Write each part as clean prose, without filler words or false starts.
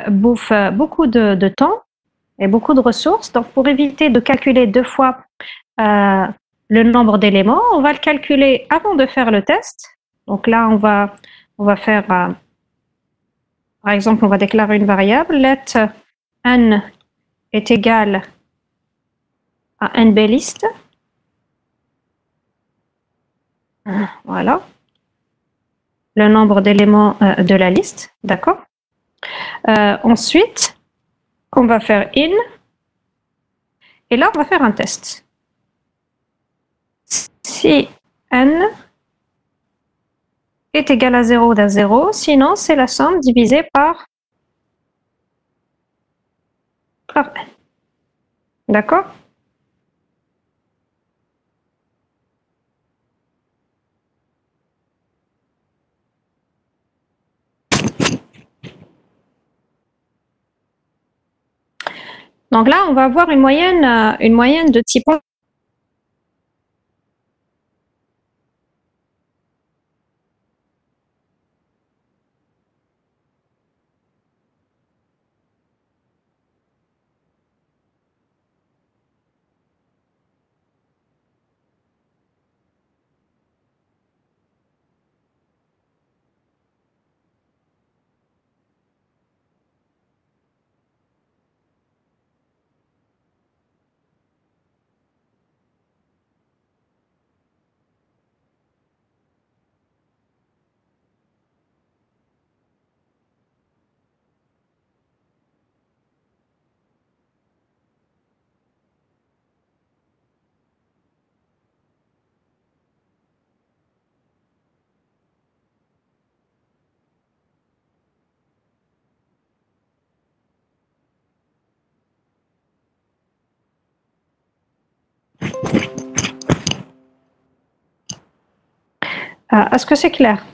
bouffe beaucoup de temps et beaucoup de ressources. Donc, pour éviter de calculer 2 fois le nombre d'éléments, on va le calculer avant de faire le test. Donc là, on va faire, par exemple, on va déclarer une variable, let n est égal à nblist. Voilà. Le nombre d'éléments de la liste, d'accord. Ensuite, on va faire in, et là, on va faire un test. Si n est égal à 0 d'un 0, sinon c'est la somme divisée par n. D'accord? Donc là, on va avoir une moyenne de type. Est-ce que c'est clair?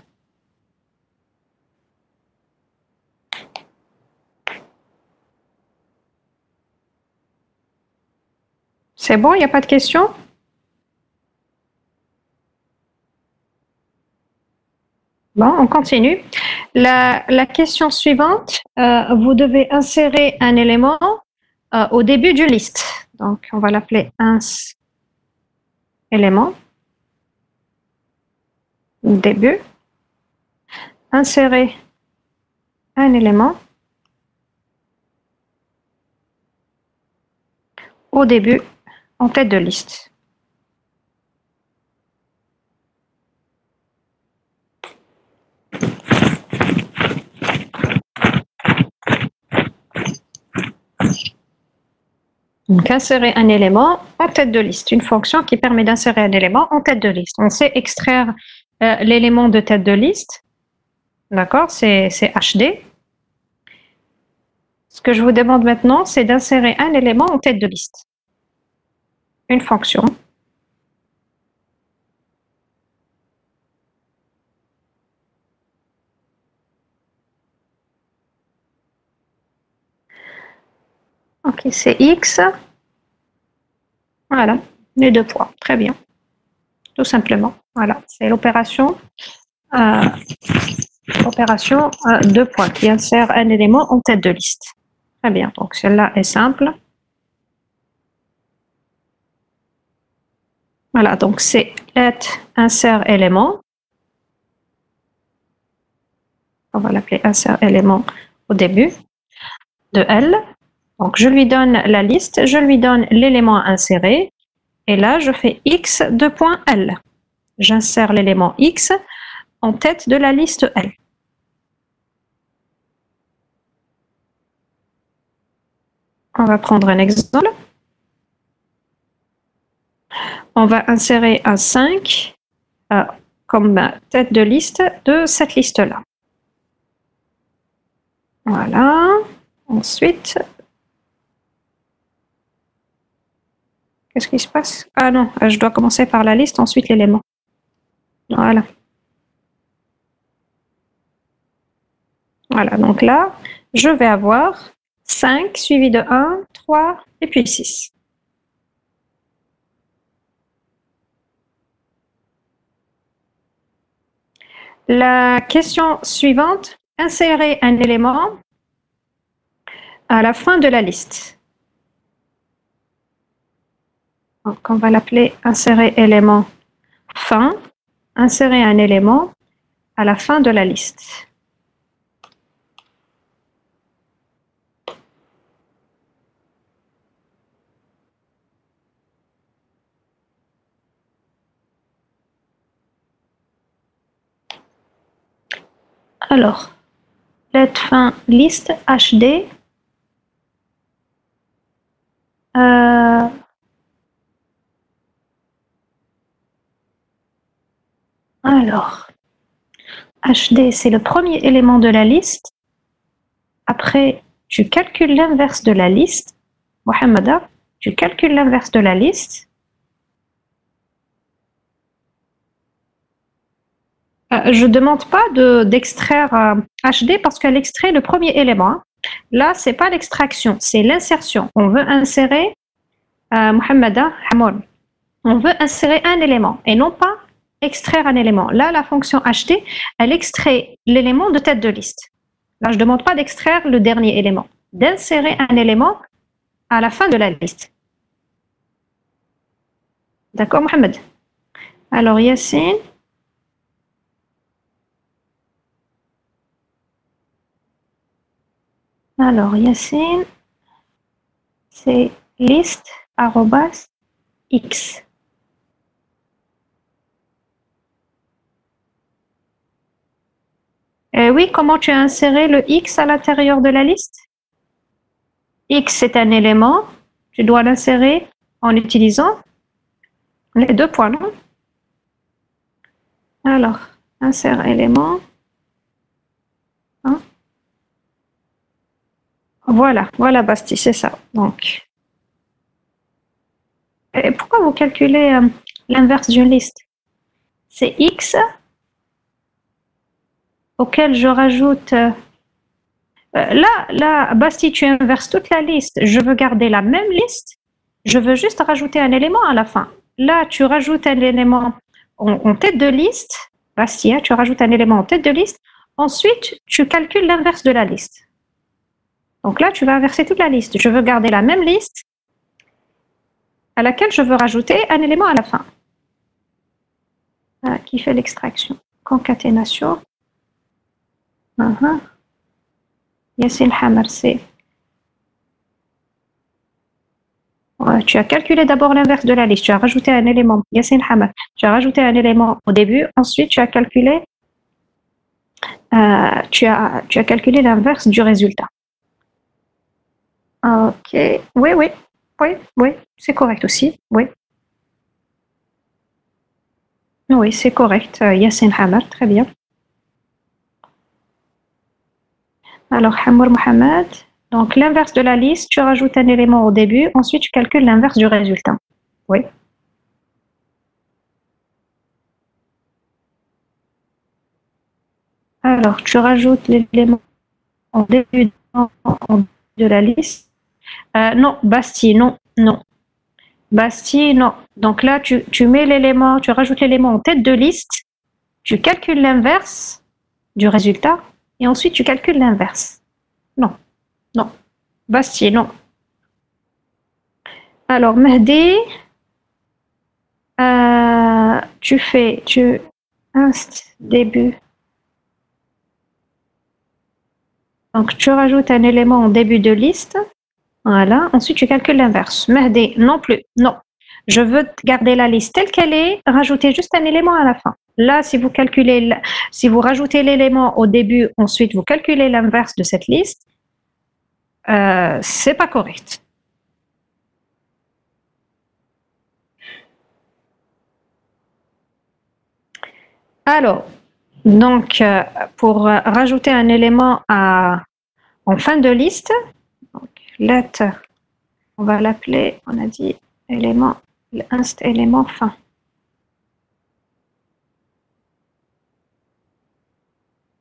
C'est bon, il n'y a pas de questions? Bon, on continue. La question suivante, vous devez insérer un élément au début du liste. Donc, on va l'appeler ins élément. Début. Insérer un élément au début en tête de liste. Donc, insérer un élément en tête de liste, une fonction qui permet d'insérer un élément en tête de liste. On sait extraire l'élément de tête de liste, d'accord, c'est HD. Ce que je vous demande maintenant, c'est d'insérer un élément en tête de liste, une fonction. Ok, c'est X. Voilà, les 2 poids, très bien. Tout simplement, voilà, c'est l'opération 2 points qui insère un élément en tête de liste. Très bien, donc celle-là est simple. Voilà, donc c'est let insert élément. On va l'appeler insert élément au début de L. Donc je lui donne la liste, je lui donne l'élément inséré. Et là, je fais X 2.L. J'insère l'élément X en tête de la liste L. On va prendre un exemple. On va insérer un 5 comme tête de liste de cette liste-là. Voilà. Ensuite, qu'est-ce qui se passe? Ah non, je dois commencer par la liste, ensuite l'élément. Voilà. Voilà, donc là, je vais avoir 5 suivi de 1, 3 et puis 6. La question suivante, insérer un élément à la fin de la liste. Donc, on va l'appeler insérer élément fin, insérer un élément à la fin de la liste. Alors, let fin liste HD. Alors, HD, c'est le premier élément de la liste. Après, tu calcules l'inverse de la liste. Mohameda, tu calcules l'inverse de la liste. Je ne demande pas d'extraire HD parce qu'elle extrait le premier élément. Là, ce n'est pas l'extraction, c'est l'insertion. On veut insérer, Mohameda, Hamoun, on veut insérer un élément et non pas extraire un élément. Là, la fonction HD, elle extrait l'élément de tête de liste. Là, je ne demande pas d'extraire le dernier élément, d'insérer un élément à la fin de la liste. D'accord, Mohamed? Alors, Yassine. Alors, Yassine, c'est liste arrobas x. Oui, comment tu as inséré le x à l'intérieur de la liste? X, c'est un élément. Tu dois l'insérer en utilisant les deux points, non? Alors, insère élément. Hein? Voilà, Basti, c'est ça. Donc, et pourquoi vous calculez l'inverse d'une liste? C'est x auquel je rajoute... là, Basti, tu inverses toute la liste. Je veux garder la même liste. Je veux juste rajouter un élément à la fin. Là, tu rajoutes un élément en tête de liste. Basti, tu rajoutes un élément en tête de liste. Ensuite, tu calcules l'inverse de la liste. Donc là, tu vas inverser toute la liste. Je veux garder la même liste à laquelle je veux rajouter un élément à la fin. Qui fait l'extraction? Concaténation. Yassine Hamar, c'est... Ouais, tu as calculé d'abord l'inverse de la liste. Tu as rajouté un élément. Yassine Hamar, tu as rajouté un élément au début. Ensuite, tu as calculé... tu as calculé l'inverse du résultat. Ok. Oui, c'est correct aussi. Oui, c'est correct. Yassine Hamar, très bien. Alors, Hamour Mohamed. Donc, l'inverse de la liste, tu rajoutes un élément au début. Ensuite, tu calcules l'inverse du résultat. Oui. Alors, tu rajoutes l'élément au début de la liste. Non, Basti, non. Basti, non. Donc là, tu mets l'élément, tu rajoutes l'élément en tête de liste, tu calcules l'inverse du résultat, et ensuite tu calcules l'inverse. Non. Basti, non. Alors, Mehdi, tu inst début. Donc, tu rajoutes un élément en début de liste. Voilà. Ensuite, tu calcules l'inverse. Mehdi, non plus. Non. Je veux garder la liste telle qu'elle est, rajouter juste un élément à la fin. Là, si vous rajoutez l'élément au début, ensuite vous calculez l'inverse de cette liste, c'est pas correct. Alors, donc, pour rajouter un élément en fin de liste, donc, let, on va l'appeler, on a dit élément, inst élément fin.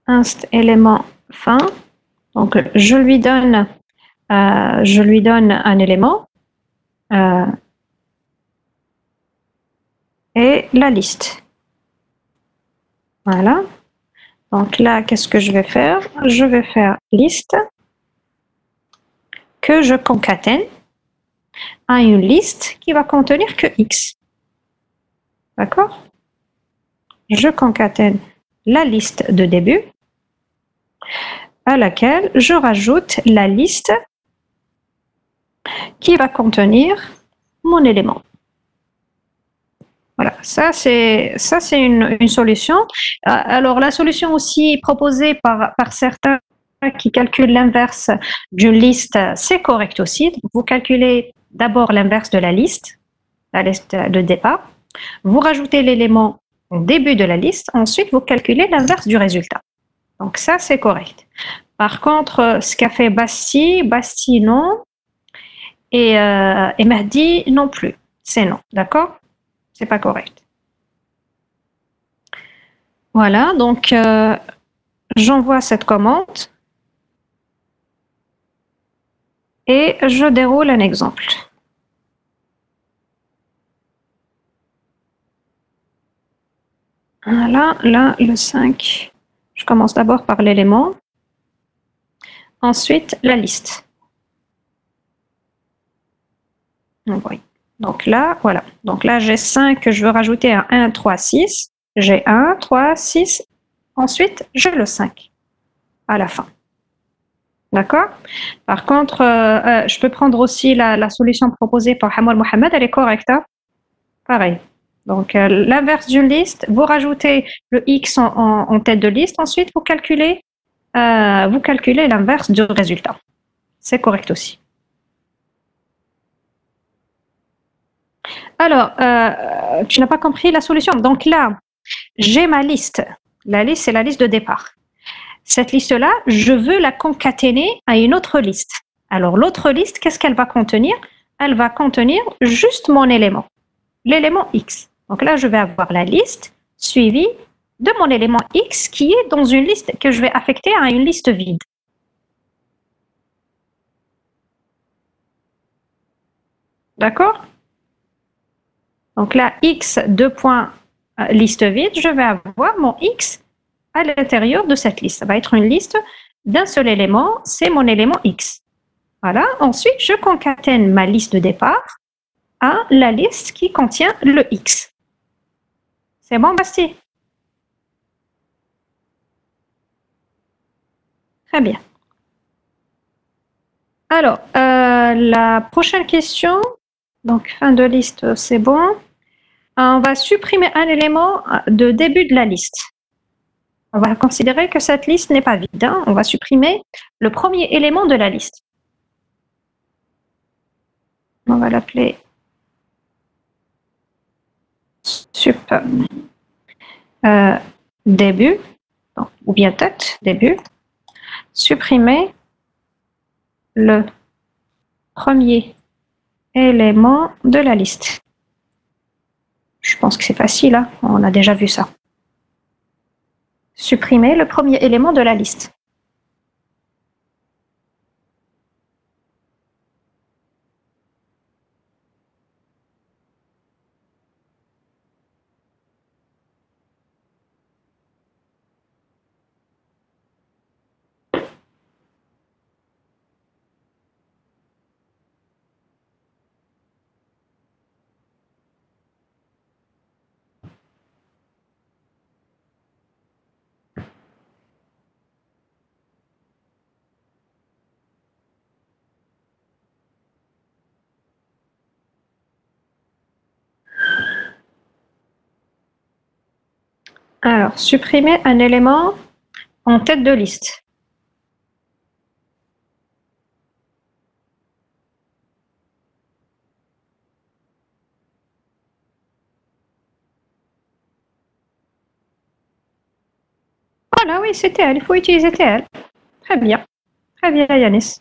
Inst élément fin. Donc, je lui donne un élément et la liste. Voilà. Donc là, qu'est-ce que je vais faire? Je vais faire liste que je concatène à une liste qui va contenir que X. D'accord? Je concatène la liste de début à laquelle je rajoute la liste qui va contenir mon élément. Voilà, ça c'est une solution. Alors la solution aussi proposée par certains qui calculent l'inverse d'une liste, c'est correct aussi. Vous calculez d'abord l'inverse de la liste de départ. Vous rajoutez l'élément au début de la liste. Ensuite, vous calculez l'inverse du résultat. Donc ça, c'est correct. Par contre, ce qu'a fait Basti non. Et Mahdi non plus. C'est non, d'accord? C'est pas correct. Voilà, donc j'envoie cette commande et je déroule un exemple. Voilà, là, le 5. Je commence d'abord par l'élément. Ensuite, la liste. Oui. Donc là, voilà. Donc là, j'ai 5 que je veux rajouter à 1, 3, 6. J'ai 1, 3, 6. Ensuite, j'ai le 5 à la fin. D'accord? Par contre, je peux prendre aussi la solution proposée par Hamad Mohamed, elle est correcte. Hein? Pareil. Donc, l'inverse d'une liste, vous rajoutez le X en tête de liste, ensuite vous calculez l'inverse du résultat. C'est correct aussi. Alors, tu n'as pas compris la solution. Donc là, j'ai ma liste. La liste, c'est la liste de départ. Cette liste-là, je veux la concaténer à une autre liste. Alors, l'autre liste, qu'est-ce qu'elle va contenir? Elle va contenir juste mon élément, l'élément X. Donc là, je vais avoir la liste suivie de mon élément X qui est dans une liste que je vais affecter à une liste vide. D'accord? Donc là, X, liste vide, je vais avoir mon X à l'intérieur de cette liste. Ça va être une liste d'un seul élément, c'est mon élément X. Voilà. Ensuite, je concatène ma liste de départ à la liste qui contient le X. C'est bon, Basti? Très bien. Alors, la prochaine question, donc fin de liste, c'est bon. On va supprimer un élément de début de la liste. On va considérer que cette liste n'est pas vide. Hein. On va supprimer le premier élément de la liste. On va l'appeler sup début, donc, ou bien tête début. Supprimer le premier élément de la liste. Je pense que c'est facile, hein, on a déjà vu ça. Supprimer le premier élément de la liste. Alors, supprimer un élément en tête de liste. Voilà, oui, c'est TL. Il faut utiliser TL. Très bien. Très bien, Yanis.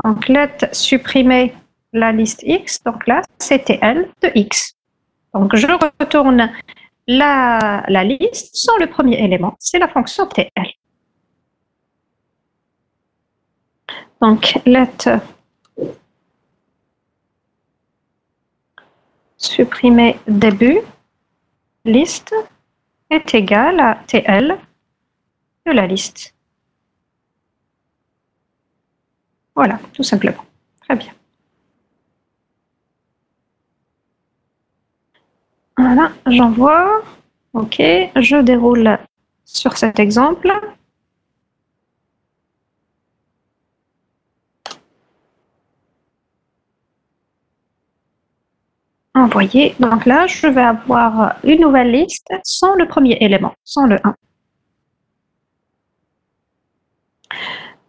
Donc, là, supprimer la liste X. Donc là, c'est TL de X. Donc, je retourne la liste sans le premier élément. C'est la fonction TL. Donc, let supprimer début liste est égal à TL de la liste. Voilà, tout simplement. Très bien. Voilà, j'envoie. OK, je déroule sur cet exemple. Envoyer. Donc là, je vais avoir une nouvelle liste sans le premier élément, sans le 1.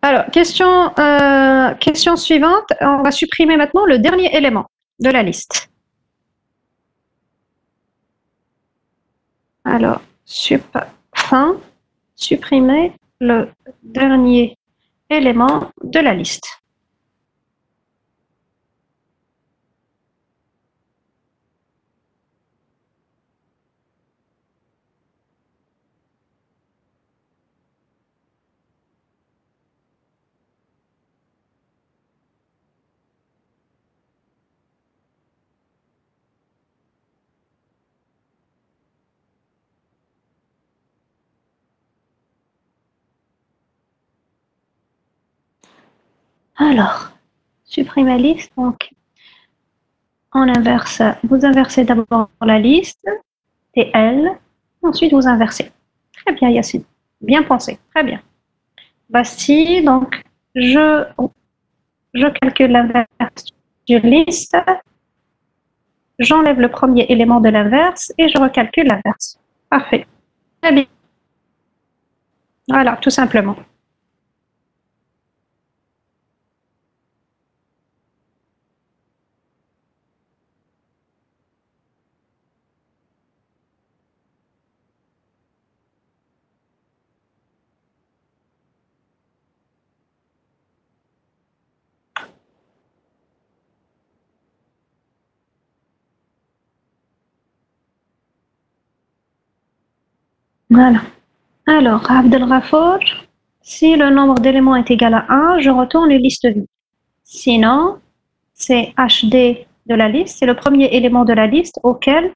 Alors, question suivante. On va supprimer maintenant le dernier élément de la liste. Alors, fin, supprimer le dernier élément de la liste. Alors, supprimer liste. Donc, on inverse. Vous inversez d'abord la liste, TL, ensuite vous inversez. Très bien, Yacine. Bien pensé. Très bien. Voici, donc, je calcule l'inverse d'une liste, j'enlève le premier élément de l'inverse et je recalcule l'inverse. Parfait. Très bien. Voilà, tout simplement. Voilà. Alors, Abdelghafour, si le nombre d'éléments est égal à 1, je retourne une liste vide. Sinon, c'est HD de la liste, c'est le premier élément de la liste auquel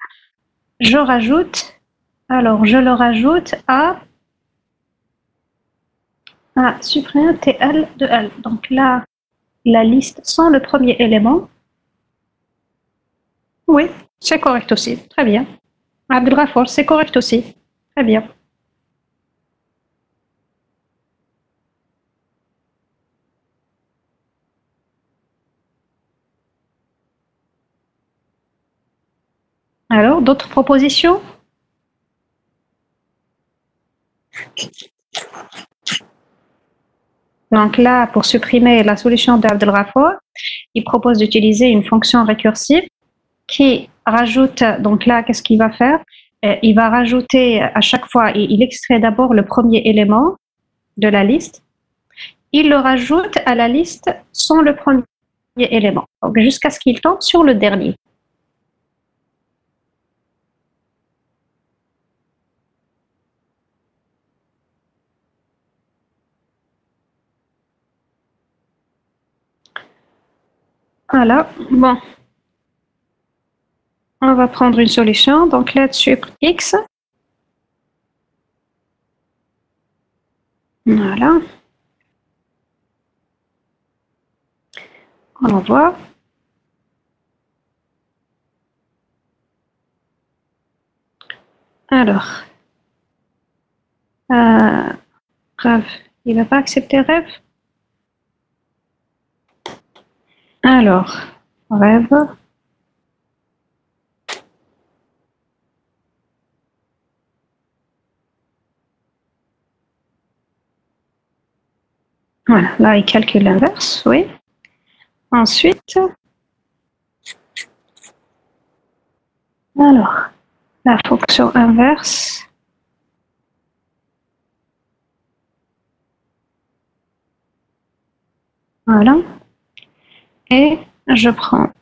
je rajoute, alors je le rajoute à supprimer TL de L. Donc là, la liste sans le premier élément. Oui, c'est correct aussi. Très bien. Abdelghafour, c'est correct aussi. Très bien. Alors, d'autres propositions? Donc là, pour supprimer la solution d'Abdelghafour, il propose d'utiliser une fonction récursive qui rajoute, donc là, qu'est-ce qu'il va faire? Il va rajouter à chaque fois, il extrait d'abord le premier élément de la liste, il le rajoute à la liste sans le premier élément, donc jusqu'à ce qu'il tombe sur le dernier. Voilà, bon. On va prendre une solution, donc là-dessus, X. Voilà. On voit. Alors, Rêve, il va pas accepter Rêve. Alors, Rêve. Voilà, là, il calcule l'inverse, oui. Ensuite, alors, la fonction inverse. Voilà. Et je prends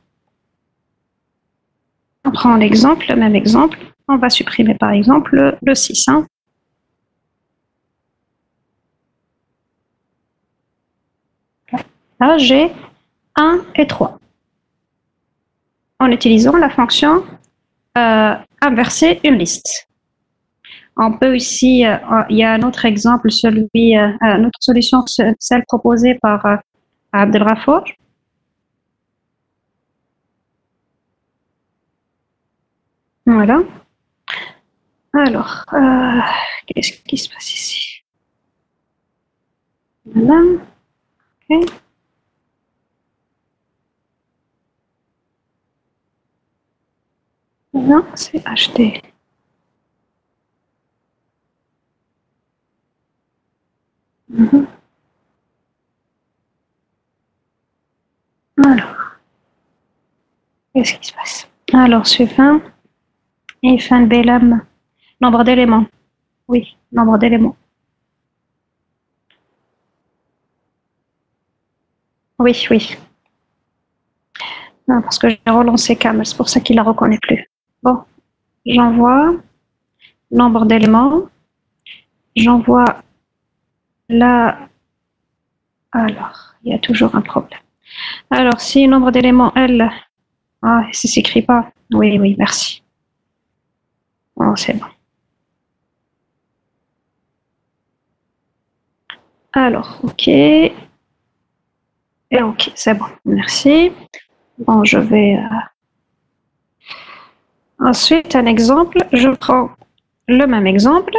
l'exemple, le même exemple. On va supprimer par exemple le 6. Hein. Là, j'ai 1 et 3. En utilisant la fonction inverser une liste. On peut ici, il y a un autre exemple, une autre solution, celle proposée par Abdelghafour. Voilà. Alors, qu'est-ce qui se passe ici? Voilà. Ok. Non, c'est acheté. Mhm. Alors, qu'est-ce qui se passe? Alors, suivant. Et fin de Bélam. Nombre d'éléments. Oui, nombre d'éléments. Oui, oui. Non, parce que j'ai relancé Kamel, c'est pour ça qu'il ne la reconnaît plus. Bon, j'envoie nombre d'éléments. J'envoie là. Alors, il y a toujours un problème. Alors, si nombre d'éléments L. Ah, ça ne s'écrit pas. Oui, oui, merci. Oh, c'est bon. Alors, OK. Et OK, c'est bon. Merci. Bon, je vais. Ensuite, un exemple. Je prends le même exemple.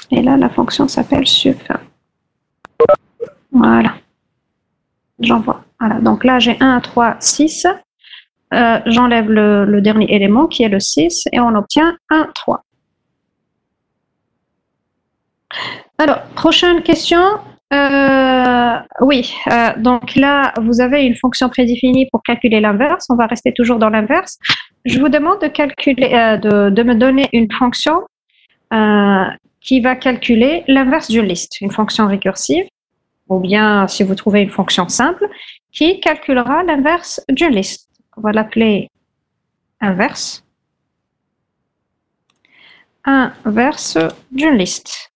Et là, la fonction s'appelle sup. Voilà. J'envoie. Voilà. Donc là, j'ai 1, 3, 6. J'enlève le dernier élément qui est le 6 et on obtient un 3. Alors, prochaine question. Oui, donc là, vous avez une fonction prédéfinie pour calculer l'inverse. On va rester toujours dans l'inverse. Je vous demande de calculer, de me donner une fonction qui va calculer l'inverse d'une liste, une fonction récursive, ou bien si vous trouvez une fonction simple, qui calculera l'inverse d'une liste. On va l'appeler inverse. Inverse d'une liste.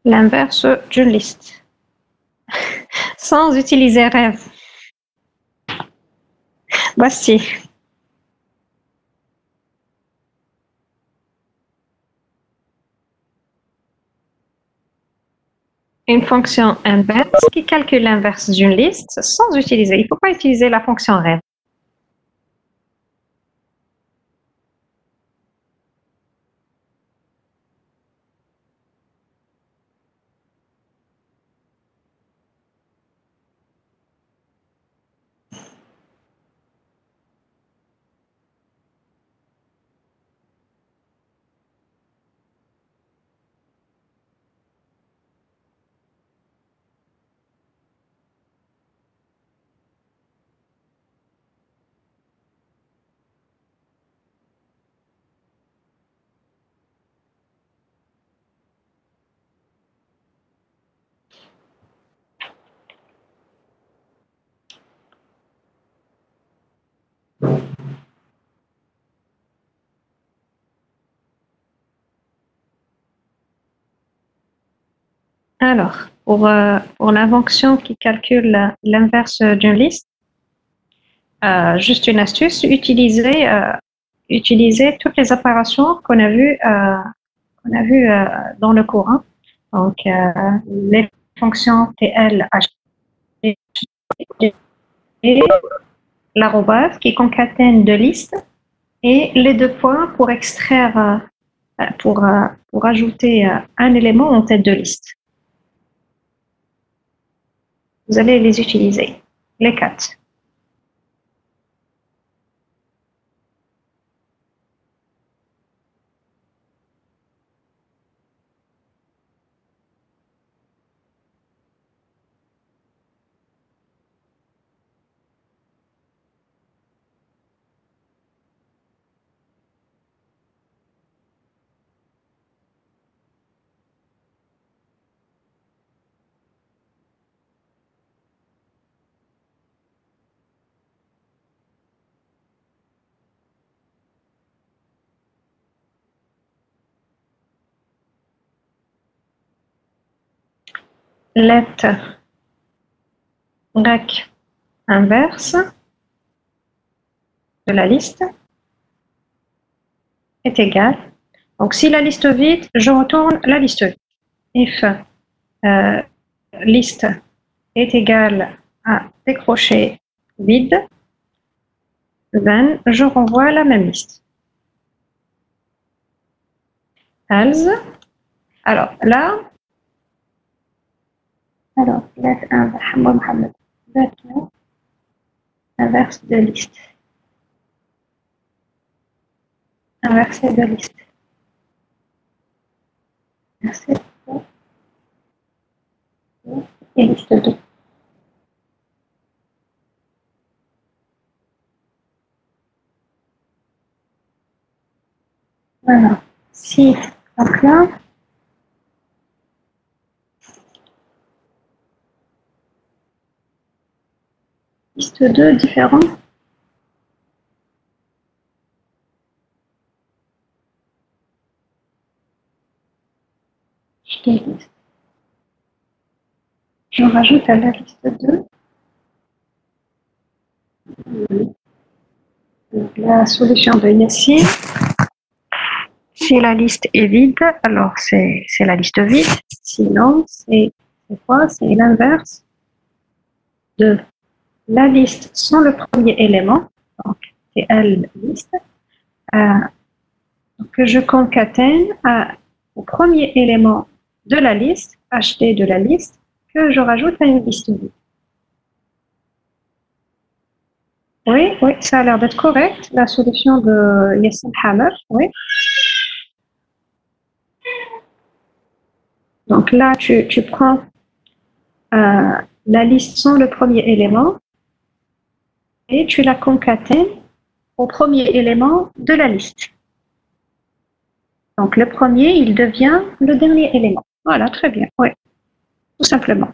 L'inverse d'une liste. Sans utiliser rêve. Voici. Une fonction inverse qui calcule l'inverse d'une liste sans utiliser. Il ne faut pas utiliser la fonction rêve. Alors, pour la fonction qui calcule l'inverse d'une liste, juste une astuce, utiliser toutes les opérations qu'on a vues dans le cours, hein. Donc, les fonctions TL, H, et l'arrobase qui concatène deux listes et les deux points pour extraire, pour ajouter un élément en tête de liste. Vous allez les utiliser, les quatre. let rec inverse de la liste est égal. Donc, si la liste vide, je retourne la liste vide. If liste est égale à décrocher vide, then je renvoie la même liste. Else. Alors là, let inverse de liste. Inverser de liste. Inverser et liste 2. Voilà. Si, donc là, liste 2 différent. Je rajoute à la liste 2 la solution de Yassine. Si la liste est vide, alors c'est la liste vide. Sinon, c'est quoi? C'est l'inverse de la liste sans le premier élément. Donc, c'est L liste. Que je concatène au premier élément de la liste, HD de la liste, que je rajoute à une liste vide. Oui, ça a l'air d'être correct, la solution de Yassine Hammer, oui. Donc là, tu prends la liste sans le premier élément et tu la concatènes au premier élément de la liste. Donc le premier, il devient le dernier élément. Voilà, très bien, oui, tout simplement.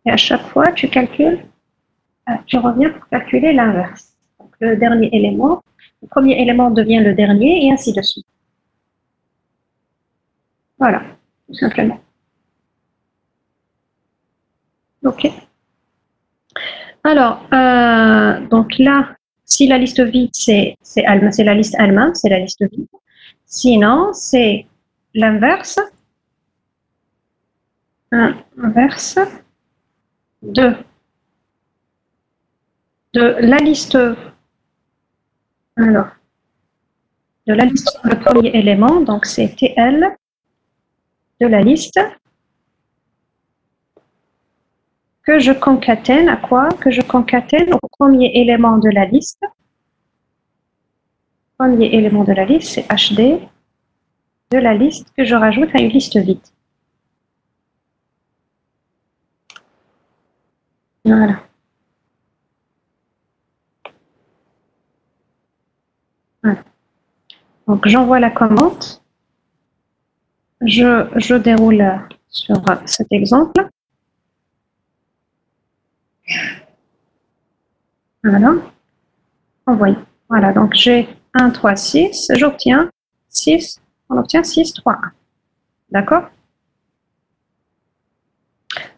Et à chaque fois, tu calcules, tu reviens pour calculer l'inverse. Donc le dernier élément, le premier élément devient le dernier et ainsi de suite. Voilà, tout simplement. OK. Alors, donc là, si la liste vide, c'est la liste elle-même, c'est la liste vide. Sinon, c'est l'inverse. Inverse de la liste. Alors, de la liste, le premier élément, donc c'est TL de la liste que je concatène à quoi? Que je concatène au premier élément de la liste. Premier élément de la liste, c'est HD de la liste que je rajoute à une liste vide. Voilà. Voilà. Donc j'envoie la commande. Je déroule sur cet exemple. Voilà. Envoyer. Voilà, donc j'ai 1, 3, 6. J'obtiens 6. On obtient 6, 3, 1. D'accord?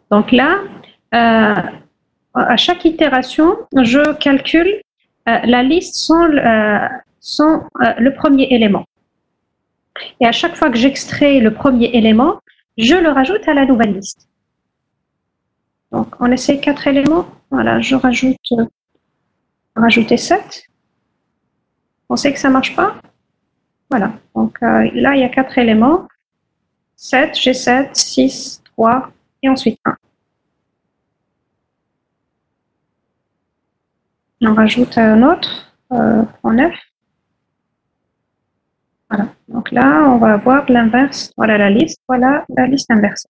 Donc là, à chaque itération, je calcule la liste sans le premier élément. Et à chaque fois que j'extrais le premier élément, je le rajoute à la nouvelle liste. Donc, on essaie 4 éléments. Voilà, je rajoute rajouter 7. On sait que ça ne marche pas. Voilà, donc là, il y a 4 éléments. 7, j'ai 7, 6, 3 et ensuite 1. On rajoute un autre en 9. Voilà, donc là, on va avoir l'inverse. Voilà la liste inversée.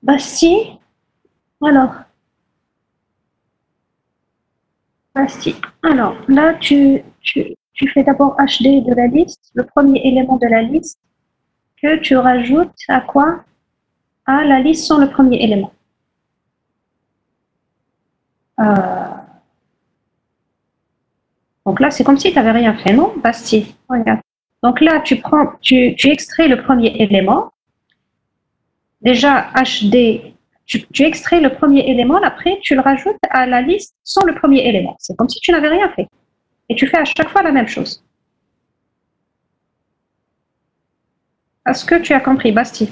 Bastille, alors, Bastille. Alors, là, tu fais d'abord HD de la liste, le premier élément de la liste, que tu rajoutes à quoi? À la liste sans le premier élément. Donc là, c'est comme si tu n'avais rien fait, non? Bastille, regarde. Donc là, tu extrais le premier élément. Déjà, HD, tu extrais le premier élément, après tu le rajoutes à la liste sans le premier élément. C'est comme si tu n'avais rien fait. Et tu fais à chaque fois la même chose. Est-ce que tu as compris, Basti?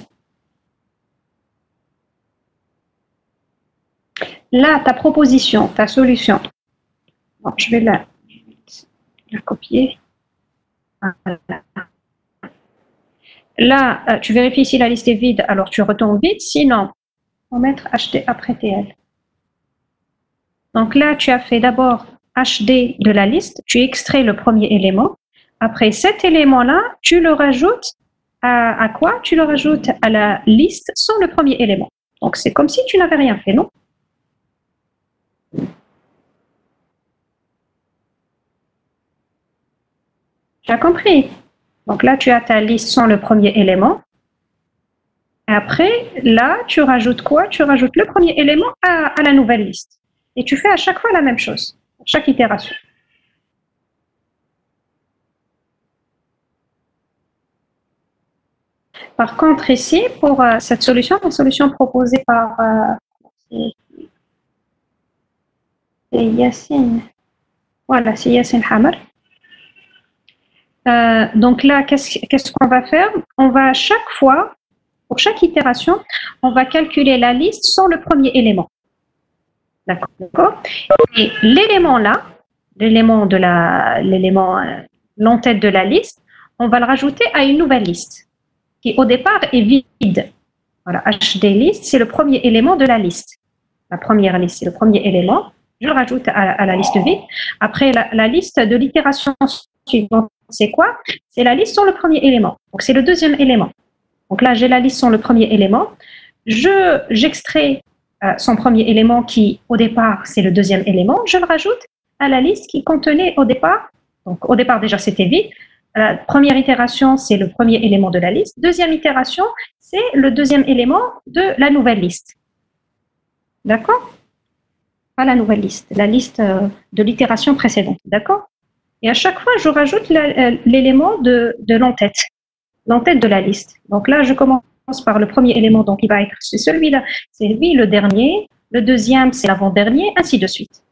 Là, ta proposition, ta solution. Bon, je vais la copier. Voilà. Là, tu vérifies si la liste est vide, alors tu retournes vide. Sinon, on va mettre HD après TL. Donc là, tu as fait d'abord HD de la liste, tu extrais le premier élément. Après cet élément-là, tu le rajoutes à quoi? Tu le rajoutes à la liste sans le premier élément. Donc c'est comme si tu n'avais rien fait, non? Tu as compris? Donc là, tu as ta liste sans le premier élément. Et après, là, tu rajoutes quoi? Tu rajoutes le premier élément à la nouvelle liste. Et tu fais à chaque fois la même chose, chaque itération. Par contre, ici, pour cette solution, la solution proposée par c'est Yassine. Voilà, c'est Yassine Hamar. Donc là, qu'est-ce qu'on va faire? On va chaque fois, pour chaque itération, on va calculer la liste sans le premier élément. D'accord? Et l'élément là, l'entête de la liste, on va le rajouter à une nouvelle liste qui au départ est vide. Voilà, HD list, c'est le premier élément de la liste. La première liste, c'est le premier élément. Je le rajoute à la liste vide. Après, la liste de l'itération suivante, c'est quoi? C'est la liste sans le premier élément. Donc, c'est le deuxième élément. Donc là, j'ai la liste sans le premier élément. J'extrais son premier élément qui, au départ, c'est le deuxième élément. Je le rajoute à la liste qui contenait au départ. Donc, au départ, déjà, c'était vide. La première itération, c'est le premier élément de la liste. Deuxième itération, c'est le deuxième élément de la nouvelle liste. D'accord? Pas la nouvelle liste, la liste de l'itération précédente. D'accord? Et à chaque fois, je rajoute l'élément de l'entête de la liste. Donc là, je commence par le premier élément, donc il va être celui-là, c'est lui le dernier, le deuxième, c'est l'avant-dernier, ainsi de suite.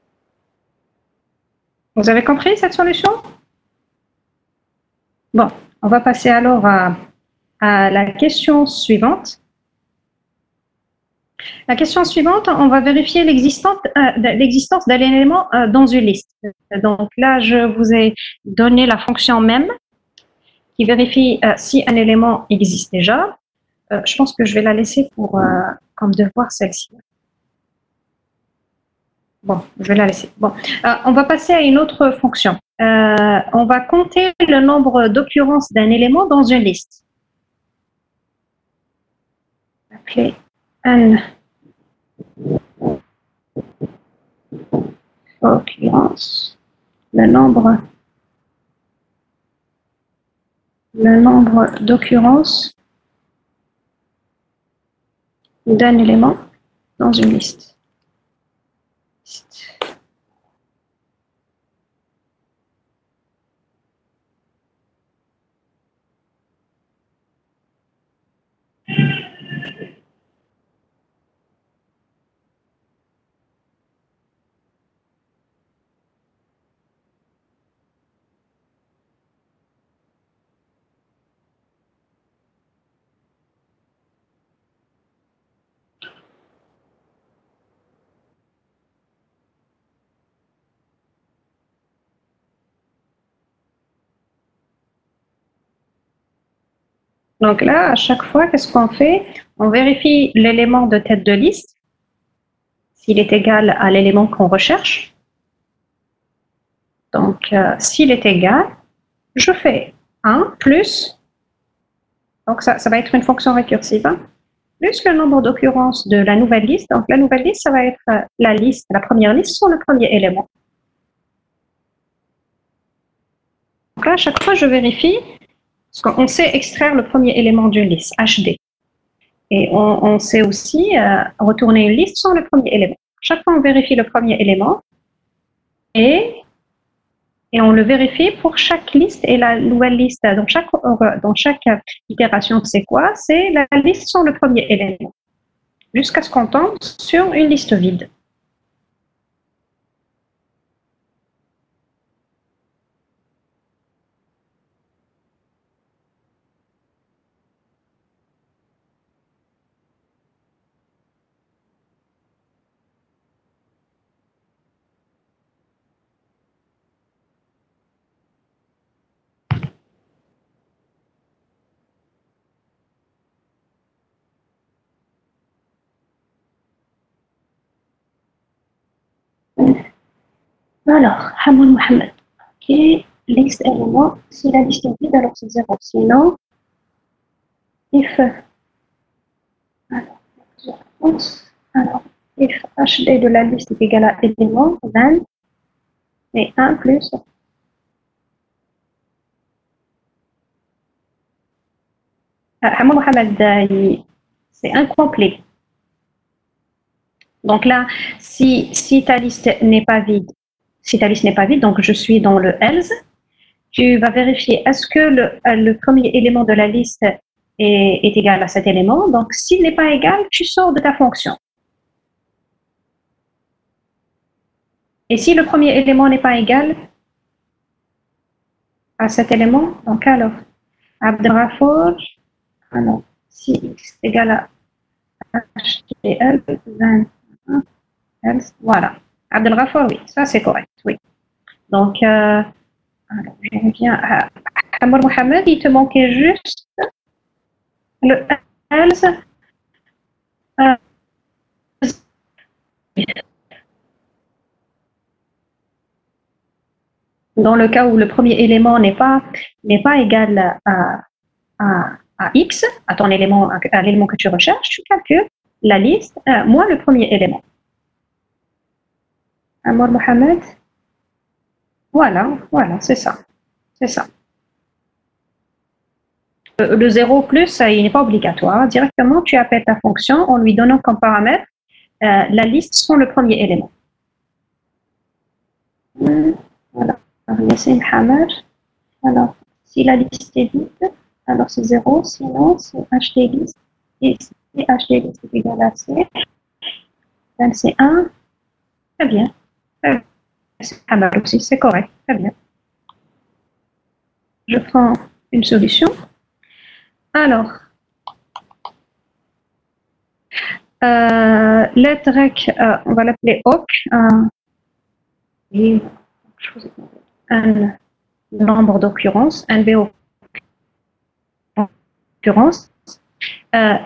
Vous avez compris cette solution? Bon, on va passer alors à la question suivante. La question suivante, on va vérifier l'existence d'un élément dans une liste. Donc là, je vous ai donné la fonction même qui vérifie si un élément existe déjà. Je pense que je vais la laisser pour comme devoir celle-ci. Bon, je vais la laisser. Bon, on va passer à une autre fonction. On va compter le nombre d'occurrences d'un élément dans une liste. Appelé n occurrences. Le nombre d'occurrences d'un élément dans une liste. Donc là, à chaque fois, qu'est-ce qu'on fait? On vérifie l'élément de tête de liste, s'il est égal à l'élément qu'on recherche. Donc, s'il est égal, je fais 1 plus, donc ça va être une fonction récursive, hein, plus le nombre d'occurrences de la nouvelle liste. Donc, la nouvelle liste, ça va être la première liste sur le premier élément. Donc là, à chaque fois, je vérifie, parce qu'on sait extraire le premier élément d'une liste, HD. Et on sait aussi retourner une liste sans le premier élément. Chaque fois, on vérifie le premier élément et et on le vérifie pour chaque liste et la nouvelle liste. Dans chaque itération, c'est quoi? C'est la liste sans le premier élément, jusqu'à ce qu'on tombe sur une liste vide. Alors, Hamoud Mohamed. Ok, liste élément. Si la liste est vide, alors c'est 0. Sinon, if. Alors, if HD de la liste est égal à élément, 20, et 1 plus. Hamoud Mohamed, c'est incomplet. Donc là, si ta liste n'est pas vide, donc je suis dans le else, tu vas vérifier est-ce que le premier élément de la liste est égal à cet élément. Donc, s'il n'est pas égal, tu sors de ta fonction. Et si le premier élément n'est pas égal à cet élément, donc alors, Abdelrafour, alors, si x est égal à HTL, 21, else, voilà. Abdelrafour, oui, ça c'est correct, oui. Donc, alors, je reviens à Hamoud Mohamed, il te manquait juste le else. Dans le cas où le premier élément n'est pas égal à x, à ton élément, à l'élément que tu recherches, tu calcules la liste moins le premier élément. Amour Mohamed, voilà, c'est ça. C'est ça. Le 0 plus, il n'est pas obligatoire. Directement, tu appelles ta fonction en lui donnant comme paramètre la liste sans le premier élément. Voilà. Yassine Hamad. Alors, si la liste est vide, alors c'est 0. Sinon, c'est HD liste. Et si HD liste est égal à C, donc c'est 1. Très bien. C'est Hamad aussi, c'est correct. Très bien. Je prends une solution. Alors, lettre on va l'appeler OC. Et un nombre d'occurrences, un B occurrence,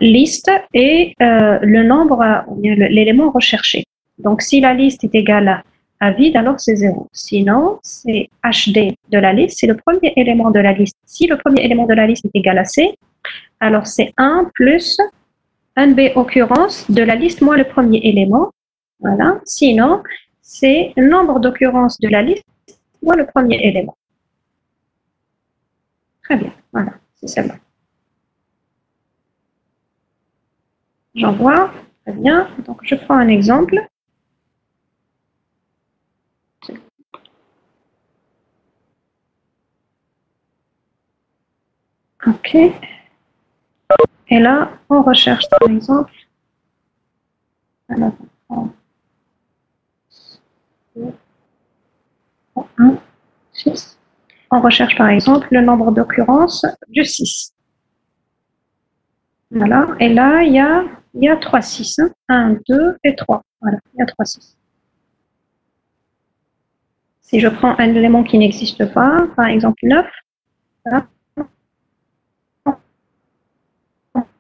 liste et le nombre, l'élément recherché. Donc, si la liste est égale à vide, alors c'est 0. Sinon, c'est HD de la liste, c'est le premier élément de la liste. Si le premier élément de la liste est égal à C, alors c'est 1 plus un B occurrence de la liste moins le premier élément. Voilà. Sinon, c'est le nombre d'occurrences de la liste moins le premier élément. Très bien. Voilà. C'est celle-là. J'envoie. Très bien. Donc, je prends un exemple. OK. Et là, on recherche par exemple. Alors, on prend 1, 6. On recherche par exemple le nombre d'occurrences du 6. Voilà. Et là, il y a 3 6. 1, 2 et 3. Voilà. Il y a 3 6. Si je prends un élément qui n'existe pas, par exemple 9, là,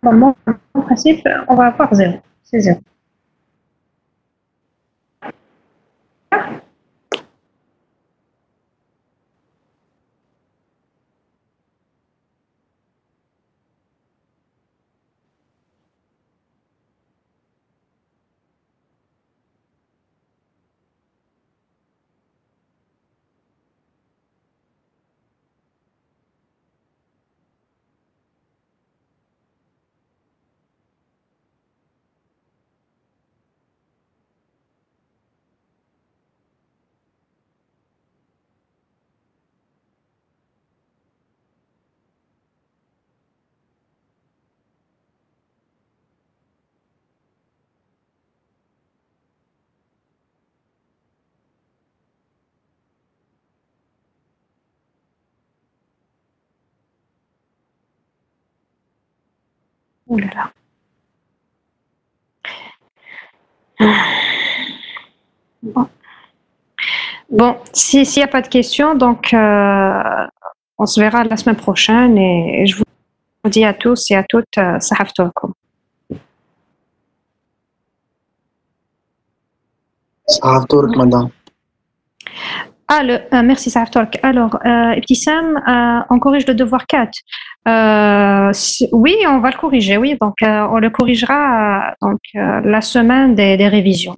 normalement, en principe, on va avoir 0. C'est 0. Ouh là là. Bon, s'il n'y a pas de questions, donc on se verra la semaine prochaine et je vous dis à tous et à toutes, صحفتكم. صحفتك madame. Merci Saftork. Alors, Ibtissam, on corrige le devoir 4. Oui, on va le corriger, oui. Donc, on le corrigera la semaine des révisions.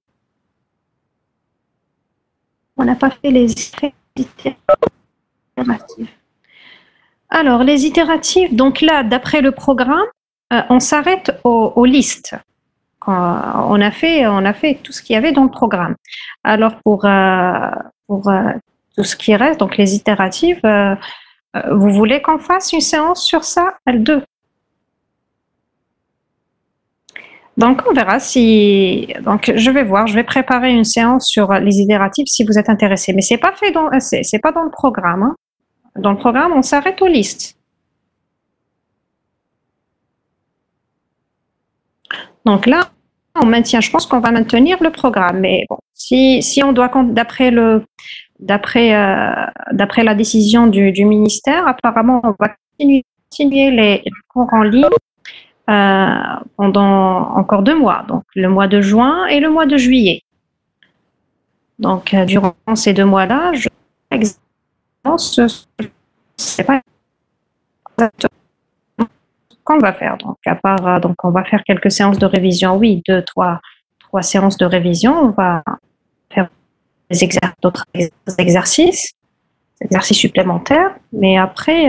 On n'a pas fait les itératives. Alors, les itératives, donc là, d'après le programme, on s'arrête aux listes. On a fait tout ce qu'il y avait dans le programme. Alors, pour tout ce qui reste, donc les itératives, vous voulez qu'on fasse une séance sur ça, L2? Donc, on verra si. Donc, je vais préparer une séance sur les itératives si vous êtes intéressé. Mais c'est pas fait c'est pas dans le programme. Hein. Dans le programme, on s'arrête aux listes. Donc là, on maintient. Je pense qu'on va maintenir le programme. Mais bon, si on doit, d'après la décision du ministère, apparemment, on va continuer les cours en ligne pendant encore 2 mois, donc le mois de juin et le mois de juillet. Donc, durant ces 2 mois-là, je sais pas exactement qu'on va faire. Donc, donc, on va faire quelques séances de révision. Oui, 3 séances de révision. On va faire d'autres exercices supplémentaires. Mais après,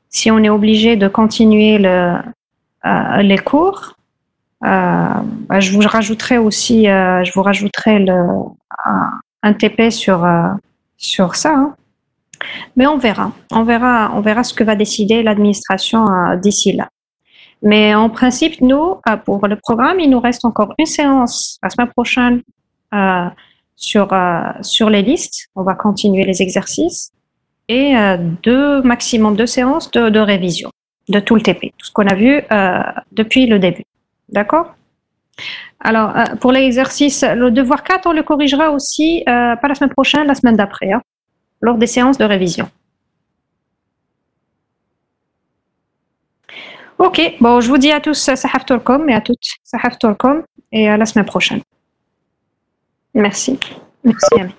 si on est obligé de continuer les cours, je vous rajouterai aussi, un TP sur ça. Hein. Mais on verra ce que va décider l'administration d'ici là. Mais en principe, nous, pour le programme, il nous reste encore une séance la semaine prochaine sur les listes. On va continuer les exercices et maximum 2 séances de révision de tout le TP, tout ce qu'on a vu depuis le début. D'accord? Alors, pour l'exercice, le devoir 4, on le corrigera aussi, pas la semaine prochaine, la semaine d'après, hein, lors des séances de révision. Ok, bon, je vous dis à tous, صحفتكم et à toutes, صحفتكم et à la semaine prochaine. Merci. Merci, Ami.